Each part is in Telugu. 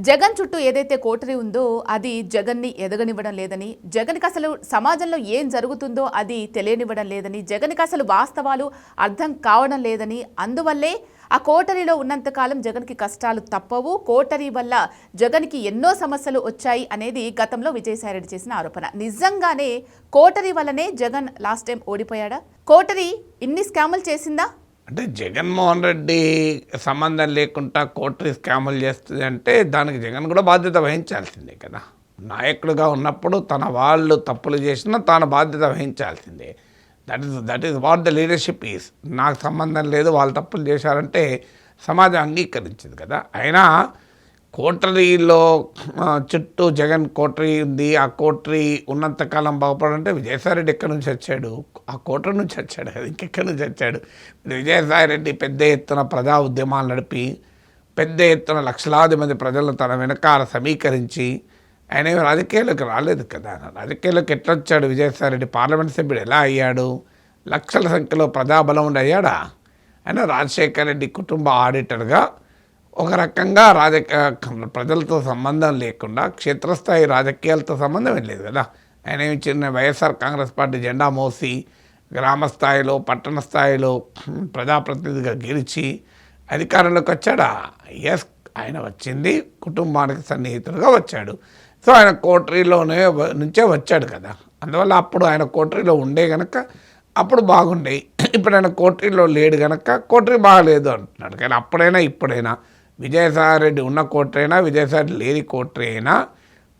జగన్ చుట్టూ ఏదైతే కోటరీ ఉందో అది జగన్ని ఎదగనివ్వడం లేదని, జగన్కి అసలు సమాజంలో ఏం జరుగుతుందో అది తెలియనివ్వడం లేదని, జగన్కి అసలు వాస్తవాలు అర్థం కావడం లేదని, అందువల్లే ఆ కోటరీలో ఉన్నంతకాలం జగన్కి కష్టాలు తప్పవు, కోటరీ వల్ల జగన్కి ఎన్నో సమస్యలు వచ్చాయి అనేది గతంలో విజయసాయిరెడ్డి చేసిన ఆరోపణ. నిజంగానే కోటరీ వల్లనే జగన్ లాస్ట్ టైం ఓడిపోయాడా? కోటరీ ఇన్ని స్కాములు చేసిందా? అంటే జగన్మోహన్ రెడ్డి సంబంధం లేకుండా కోటరీ స్కాములు చేస్తుంది అంటే దానికి జగన్ కూడా బాధ్యత వహించాల్సిందే కదా. నాయకుడిగా ఉన్నప్పుడు తన వాళ్ళు తప్పులు చేసినా తాను బాధ్యత వహించాల్సిందే. That is what the leadership is. నాకు సంబంధం లేదు, వాళ్ళు తప్పులు చేశారంటే సమాజం అంగీకరించింది కదా. అయినా కోటరీలో చుట్టూ జగన్ కోటరీ ఉంది, ఆ కోటరీ ఉన్నంతకాలం బాగుపడాలంటే విజయసాయిరెడ్డి ఎక్కడి నుంచి వచ్చాడు? ఆ కోటరీ నుంచి వచ్చాడు కదా, ఇంకెక్కడి నుంచి వచ్చాడు? విజయసాయిరెడ్డి పెద్ద ఎత్తున ప్రజా ఉద్యమాలు నడిపి పెద్ద ఎత్తున లక్షలాది మంది ప్రజలను తన వెనకాల సమీకరించి ఆయన రాజకీయాలకు రాలేదు కదా. రాజకీయాలకు ఎట్లా వచ్చాడు విజయసాయిరెడ్డి? పార్లమెంట్ సభ్యుడు ఎలా అయ్యాడు? లక్షల సంఖ్యలో ప్రజాబలం ఉండి అయ్యాడా? ఆయన రాజశేఖర రెడ్డి కుటుంబ ఆడిటర్గా ఒక రకంగా ప్రజలతో సంబంధం లేకుండా క్షేత్రస్థాయి రాజకీయాలతో సంబంధం లేదు కదా. ఆయన ఏమి చిన్న వైఎస్ఆర్ కాంగ్రెస్ పార్టీ జెండా మోసి గ్రామ స్థాయిలో పట్టణ స్థాయిలో ప్రజాప్రతినిధిగా గెలిచి అధికారంలోకి వచ్చాడా? ఎస్, ఆయన వచ్చింది కుటుంబానికి సన్నిహితులుగా వచ్చాడు. సో ఆయన కోటరీలోనే నుంచే వచ్చాడు కదా. అందువల్ల అప్పుడు ఆయన కోటరీలో ఉండే కనుక అప్పుడు బాగుండే. ఇప్పుడు ఆయన కోటరీలో లేడు కనుక కోటరీ బాగలేదు అంటున్నాడు. కానీ అప్పుడైనా ఇప్పుడైనా విజయసాయిరెడ్డి ఉన్న కోటరీ అయినా విజయసాయిరెడ్డి లేని కోటరీ అయినా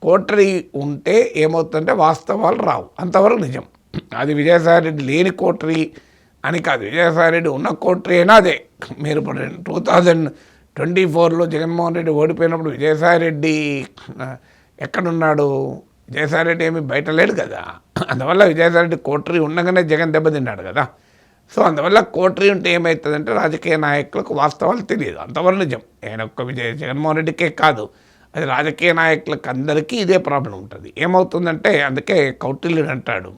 కోటరీ ఉంటే ఏమవుతుందంటే వాస్తవాలు రావు, అంతవరకు నిజం. అది విజయసాయిరెడ్డి లేని కోటరీ అని కాదు, విజయసాయిరెడ్డి ఉన్న కోటరీ అయినా అదే. మీరు ఇప్పుడు 2024లో జగన్మోహన్ రెడ్డి ఓడిపోయినప్పుడు విజయసాయిరెడ్డి ఎక్కడున్నాడు? విజయసాయిరెడ్డి ఏమి బయట లేడు కదా. అందువల్ల విజయసాయిరెడ్డి కోటరీ ఉండగానే జగన్ దెబ్బతిన్నాడు కదా. సో అందువల్ల కోటరీ ఉంటే ఏమవుతుందంటే రాజకీయ నాయకులకు వాస్తవాలు తెలియదు, అంతవరకు నిజం. ఆయన ఒక్క జగన్మోహన్ రెడ్డికే కాదు, అది రాజకీయ నాయకులకు అందరికీ ఇదే ప్రాబ్లం ఉంటుంది. ఏమవుతుందంటే అందుకే కౌటిల్యుడు అంటాడు,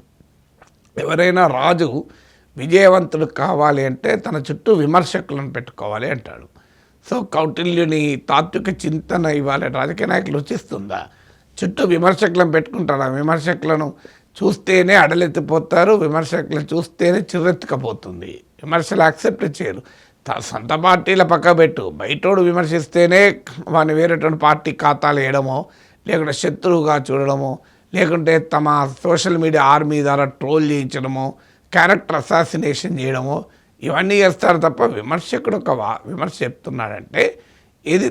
ఎవరైనా రాజు విజయవంతుడు కావాలి అంటే తన చుట్టూ విమర్శకులను పెట్టుకోవాలి అంటాడు. సో కౌటిల్యుని తాత్విక చింతన ఇవ్వాలి రాజకీయ నాయకులు రుచిస్తుందా? చుట్టూ విమర్శకులను పెట్టుకుంటారు, ఆ విమర్శకులను చూస్తేనే అడలెత్తిపోతారు, విమర్శకులను చూస్తేనే చిర్రెత్తుకపోతుంది. విమర్శలు యాక్సెప్ట్ చేయరు. సొంత పార్టీల పక్క పెట్టు, బయటోడు విమర్శిస్తేనే వాడిని వేరేటువంటి పార్టీ ఖాతాలు వేయడమో, లేకుంటే శత్రువుగా చూడడమో, లేకుంటే తమ సోషల్ మీడియా ఆర్మీ ద్వారా ట్రోల్ చేయించడమో, క్యారెక్టర్ అసాసినేషన్ చేయడమో, ఇవన్నీ చేస్తారు తప్ప విమర్శకుడు ఒక విమర్శ చెప్తున్నాడంటే ఇది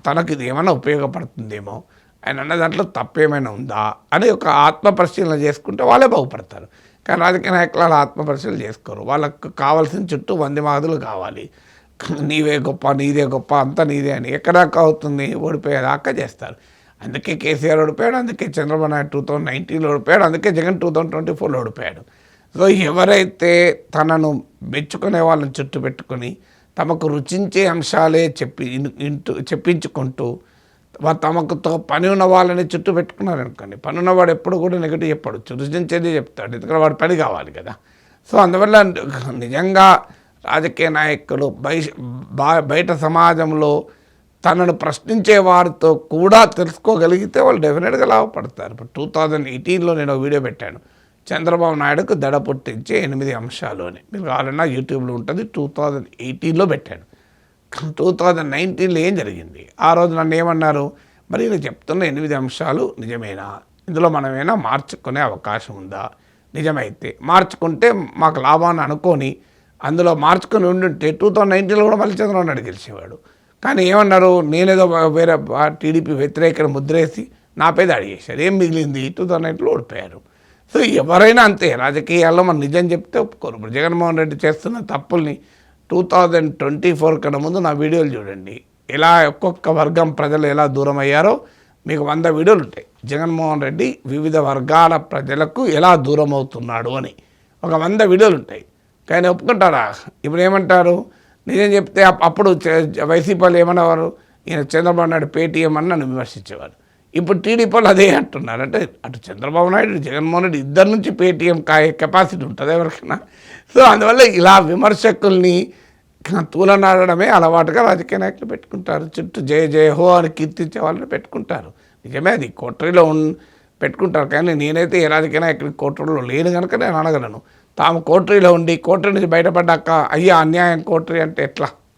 తనకి ఇది ఏమైనా ఉపయోగపడుతుందేమో, ఆయన అన్న దాంట్లో తప్పేమైనా ఉందా అని ఒక ఆత్మపరిశీలన చేసుకుంటే వాళ్ళే బాగుపడతారు. కానీ రాజకీయ నాయకులు అలా ఆత్మపరిశీలన చేసుకోరు. వాళ్ళకు కావాల్సిన చుట్టూ 100 మాదులు కావాలి. నీవే గొప్ప, నీదే గొప్ప, అంతా నీదే అని ఎక్కడాకా అవుతుంది, ఓడిపోయేదాకా చేస్తారు. అందుకే కేసీఆర్ ఓడిపోయాడు, అందుకే చంద్రబాబు నాయుడు 2019లో ఓడిపోయాడు, అందుకే జగన్ 2024లో ఓడిపోయాడు. సో ఎవరైతే తనను మెచ్చుకునే వాళ్ళని చుట్టూ పెట్టుకొని తమకు రుచించే అంశాలే చెప్పించుకుంటూ తమకుతో పని ఉన్న వాళ్ళని చుట్టూ పెట్టుకున్నారనుకోండి, పని ఉన్నవాడు ఎప్పుడు కూడా నెగిటివ్ చెప్పాడు, రుచించేది చెప్తాడు, ఎందుకంటే వాడు పని కావాలి కదా. సో అందువల్ల నిజంగా రాజకీయ నాయకులు బయట సమాజంలో తనను ప్రశ్నించే వారితో కూడా తెలుసుకోగలిగితే వాళ్ళు డెఫినెట్గా లాభపడతారు. ఇప్పుడు 2018లో నేను వీడియో పెట్టాను, చంద్రబాబు నాయుడుకు దడ పుట్టించే 8 అంశాలు అని. మీరు కావాలన్నా యూట్యూబ్లో ఉంటుంది. 2018లో పెట్టాను. 2019లో ఏం జరిగింది? ఆ రోజు నన్ను ఏమన్నారు, మరి నేను చెప్తున్న 8 అంశాలు నిజమేనా, ఇందులో మనమేనా మార్చుకునే అవకాశం ఉందా? నిజమైతే మార్చుకుంటే మాకు లాభాన్ని అనుకొని అందులో మార్చుకొని ఉండుంటే 2019లో కూడా మళ్ళీ చంద్రబాబు నాయుడు గెలిచేవాడు. కానీ ఏమన్నారు, నేనేదో వేరే టీడీపీ వ్యతిరేకత ముద్రేసి నాపై దాడి చేశారు. ఏం మిగిలింది? 2019లో ఓడిపోయారు. సో ఎవరైనా అంతే, రాజకీయాల్లో మనం నిజం చెప్తే ఒప్పుకోరు. ఇప్పుడు జగన్మోహన్ రెడ్డి చేస్తున్న తప్పుల్ని 2024 కన్నా ముందు నా వీడియోలు చూడండి, ఎలా ఒక్కొక్క వర్గం ప్రజలు ఎలా దూరం అయ్యారో మీకు 100 వీడియోలు ఉంటాయి. జగన్మోహన్ రెడ్డి వివిధ వర్గాల ప్రజలకు ఎలా దూరం అవుతున్నాడు అని ఒక 100 వీడియోలు ఉంటాయి. కానీ ఒప్పుకుంటారా? ఇప్పుడు ఏమంటారు, నిజం చెప్తే అప్పుడు వైసీపీ వాళ్ళు ఏమనేవారు, ఈయన చంద్రబాబు నాయుడు పేటీఎం అని నన్ను విమర్శించేవారు. ఇప్పుడు టీడీపీ వాళ్ళు అదే అంటున్నారు. అంటే అటు చంద్రబాబు నాయుడు జగన్మోహన్ రెడ్డి ఇద్దరి నుంచి పేటీఎం కెపాసిటీ ఉంటుంది ఎవరికైనా. సో అందువల్ల ఇలా విమర్శకుల్ని తూలనాడడమే అలవాటుగా రాజకీయ నాయకులు పెట్టుకుంటారు. చుట్టూ జయ జయ హో అని కీర్తించే వాళ్ళని పెట్టుకుంటారు. నిజమే, అది కోటరీలో పెట్టుకుంటారు. కానీ నేనైతే ఏ రాజకీయ నాయకుడికి కోటరీలో లేను కనుక నేను అనగలను. తాము కోటరీలో ఉండి కోటరీ నుంచి బయటపడ్డాక అయ్యా అన్యాయం కోటరీ అంటే ఎట్లా?